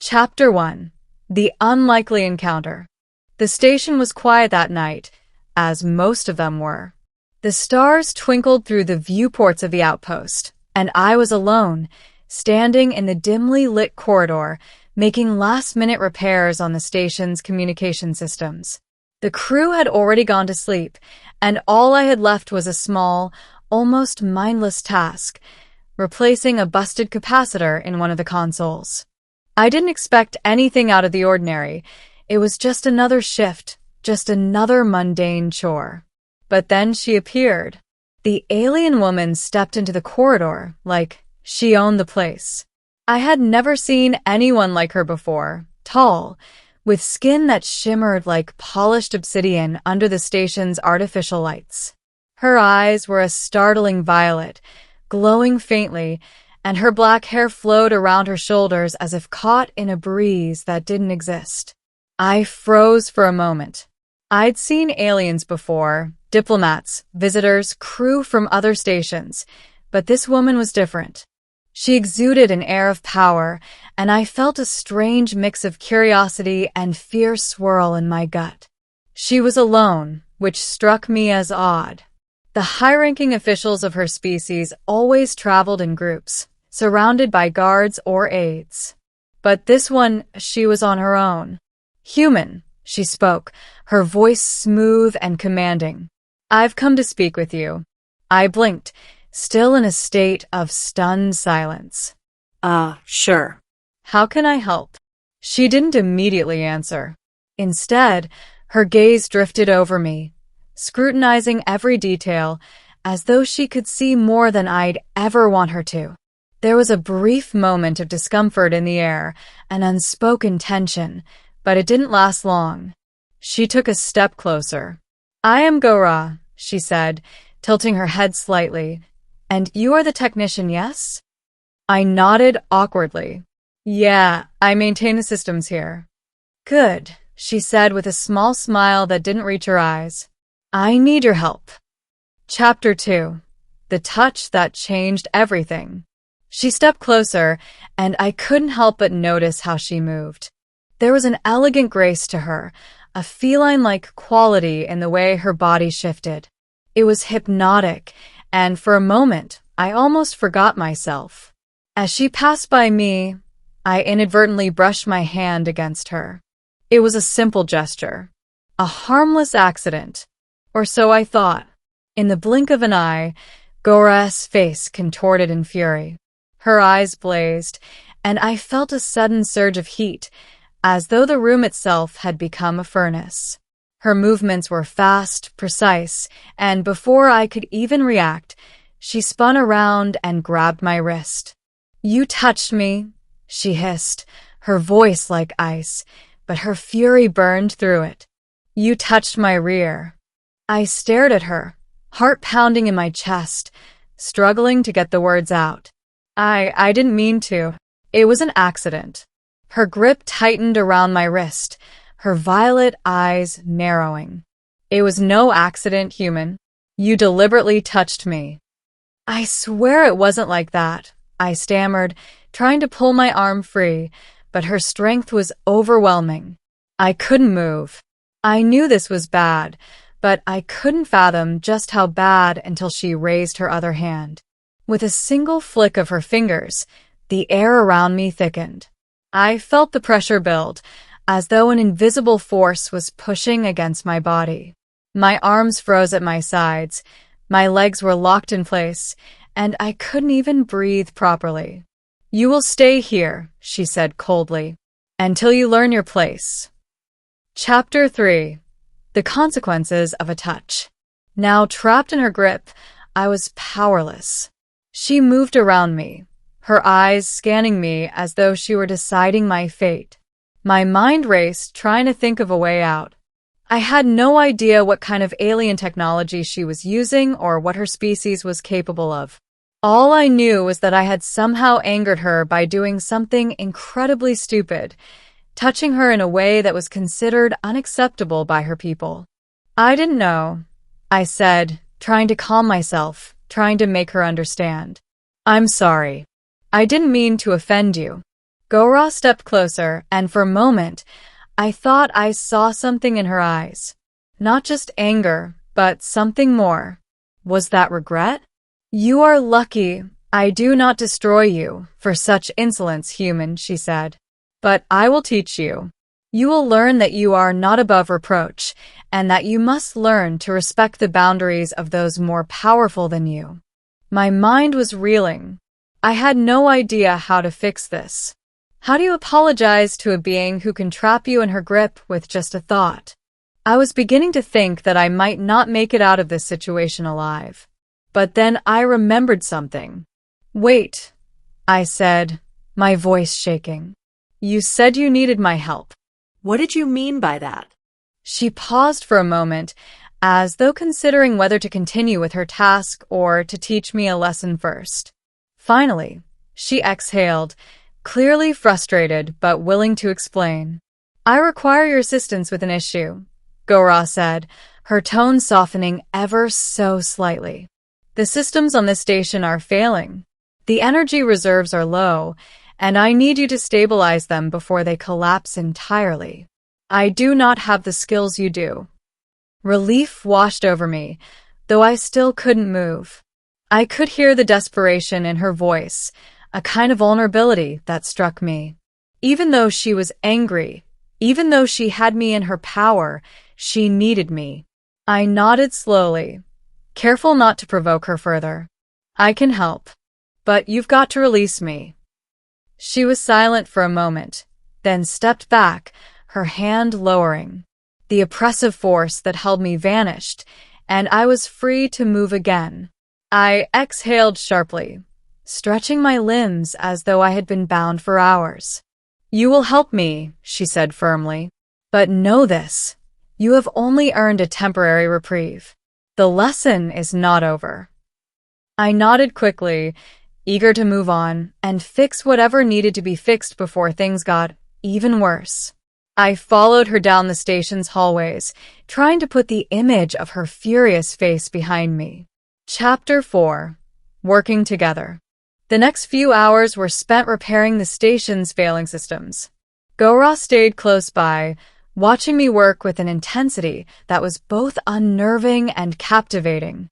Chapter 1. The Unlikely Encounter. The station was quiet that night, as most of them were. The stars twinkled through the viewports of the outpost, and I was alone, standing in the dimly lit corridor, making last-minute repairs on the station's communication systems. The crew had already gone to sleep, and all I had left was a small, almost mindless task, replacing a busted capacitor in one of the consoles. I didn't expect anything out of the ordinary. It was just another shift, just another mundane chore. But then she appeared. The alien woman stepped into the corridor like she owned the place. I had never seen anyone like her before, tall, with skin that shimmered like polished obsidian under the station's artificial lights. Her eyes were a startling violet, glowing faintly, and her black hair flowed around her shoulders as if caught in a breeze that didn't exist. I froze for a moment. I'd seen aliens before, diplomats, visitors, crew from other stations, but this woman was different. She exuded an air of power, and I felt a strange mix of curiosity and fear swirl in my gut. She was alone, which struck me as odd. The high-ranking officials of her species always traveled in groups, surrounded by guards or aides. But this one, she was on her own. Human, she spoke, her voice smooth and commanding. "I've come to speak with you." I blinked, still in a state of stunned silence. Sure. "How can I help?" She didn't immediately answer. Instead, her gaze drifted over me, scrutinizing every detail, as though she could see more than I'd ever want her to. There was a brief moment of discomfort in the air, an unspoken tension, but it didn't last long. She took a step closer. "I am Gora," she said, tilting her head slightly. "And you are the technician, yes?" I nodded awkwardly. "Yeah, I maintain the systems here." "Good," she said with a small smile that didn't reach her eyes. "I need your help." Chapter 2. The Touch That Changed Everything. She stepped closer, and I couldn't help but notice how she moved. There was an elegant grace to her, a feline-like quality in the way her body shifted. It was hypnotic, and for a moment, I almost forgot myself. As she passed by me, I inadvertently brushed my hand against her. It was a simple gesture, a harmless accident, or so I thought. In the blink of an eye, Gora's face contorted in fury. Her eyes blazed, and I felt a sudden surge of heat, as though the room itself had become a furnace. Her movements were fast, precise, and before I could even react, she spun around and grabbed my wrist. "You touched me," she hissed, her voice like ice, but her fury burned through it. "You touched my rear." I stared at her, heart pounding in my chest, struggling to get the words out. I didn't mean to. It was an accident." Her grip tightened around my wrist, her violet eyes narrowing. "It was no accident, human. You deliberately touched me." "I swear it wasn't like that," I stammered, trying to pull my arm free, but her strength was overwhelming. I couldn't move. I knew this was bad, but I couldn't fathom just how bad until she raised her other hand. With a single flick of her fingers, the air around me thickened. I felt the pressure build, as though an invisible force was pushing against my body. My arms froze at my sides, my legs were locked in place, and I couldn't even breathe properly. "You will stay here," she said coldly, "until you learn your place." Chapter 3. The Consequences of a Touch. Now trapped in her grip, I was powerless. She moved around me, her eyes scanning me as though she were deciding my fate. My mind raced, trying to think of a way out. I had no idea what kind of alien technology she was using or what her species was capable of. All I knew was that I had somehow angered her by doing something incredibly stupid, touching her in a way that was considered unacceptable by her people. "I didn't know," I said, trying to calm myself, trying to make her understand. "I'm sorry. I didn't mean to offend you." Gora stepped closer, and for a moment, I thought I saw something in her eyes. Not just anger, but something more. Was that regret? You are lucky I do not destroy you for such insolence, human, she said. But I will teach you. You will learn that you are not above reproach, and that you must learn to respect the boundaries of those more powerful than you. My mind was reeling. I had no idea how to fix this. How do you apologize to a being who can trap you in her grip with just a thought? I was beginning to think that I might not make it out of this situation alive. But then I remembered something. Wait, I said, my voice shaking. You said you needed my help. What did you mean by that? She paused for a moment, as though considering whether to continue with her task or to teach me a lesson first. Finally, she exhaled, clearly frustrated but willing to explain. I require your assistance with an issue, Gora said, her tone softening ever so slightly. The systems on this station are failing. The energy reserves are low, and I need you to stabilize them before they collapse entirely. I do not have the skills you do. Relief washed over me, though I still couldn't move. I could hear the desperation in her voice, a kind of vulnerability that struck me. Even though she was angry, even though she had me in her power, she needed me. I nodded slowly, careful not to provoke her further. I can help, but you've got to release me. She was silent for a moment, then stepped back, her hand lowering. The oppressive force that held me vanished, and I was free to move again. I exhaled sharply, stretching my limbs as though I had been bound for hours. You will help me, she said firmly. But know this, you have only earned a temporary reprieve. The lesson is not over. I nodded quickly, eager to move on and fix whatever needed to be fixed before things got even worse. I followed her down the station's hallways, trying to put the image of her furious face behind me. Chapter 4. Working Together. The next few hours were spent repairing the station's failing systems. Gora stayed close by, watching me work with an intensity that was both unnerving and captivating.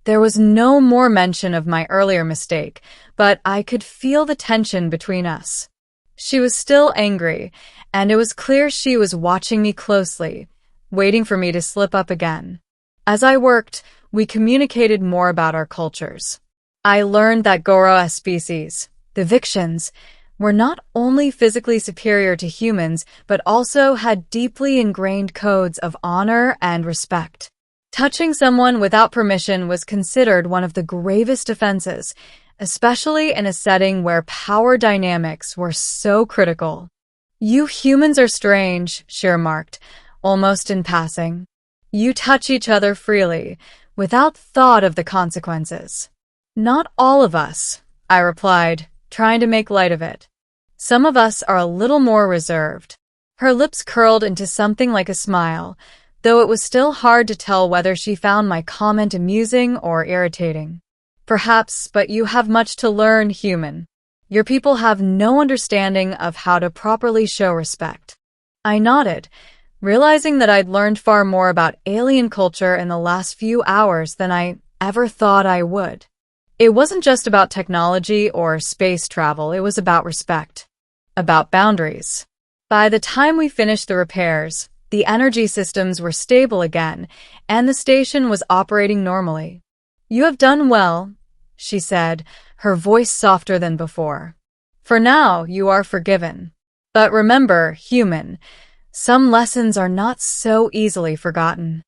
There was no more mention of my earlier mistake, but I could feel the tension between us. She was still angry, and it was clear she was watching me closely, waiting for me to slip up again. As I worked, we communicated more about our cultures. I learned that Gora's species, the Vixians, were not only physically superior to humans, but also had deeply ingrained codes of honor and respect. Touching someone without permission was considered one of the gravest offenses, especially in a setting where power dynamics were so critical. You humans are strange, she remarked, almost in passing. You touch each other freely, without thought of the consequences. Not all of us, I replied, trying to make light of it. Some of us are a little more reserved. Her lips curled into something like a smile, though it was still hard to tell whether she found my comment amusing or irritating. Perhaps, but you have much to learn, human. Your people have no understanding of how to properly show respect. I nodded, realizing that I'd learned far more about alien culture in the last few hours than I ever thought I would. It wasn't just about technology or space travel, it was about respect, about boundaries. By the time we finished the repairs, the energy systems were stable again, and the station was operating normally. You have done well, she said, her voice softer than before. For now, you are forgiven. But remember, human, some lessons are not so easily forgotten.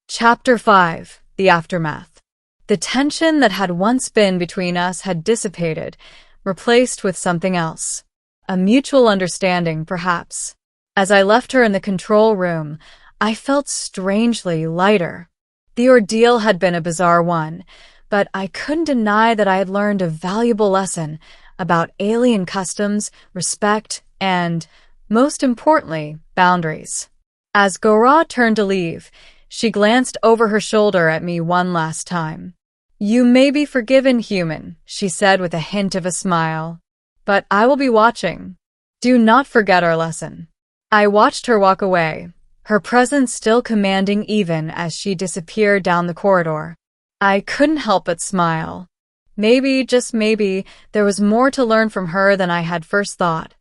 Chapter 5. The Aftermath. The tension that had once been between us had dissipated, replaced with something else. A mutual understanding, perhaps. As I left her in the control room, I felt strangely lighter. The ordeal had been a bizarre one, but I couldn't deny that I had learned a valuable lesson about alien customs, respect, and, most importantly, boundaries. As Gora turned to leave, she glanced over her shoulder at me one last time. You may be forgiven, human, she said with a hint of a smile. But I will be watching. Do not forget our lesson. I watched her walk away, her presence still commanding even as she disappeared down the corridor. I couldn't help but smile. Maybe, just maybe, there was more to learn from her than I had first thought.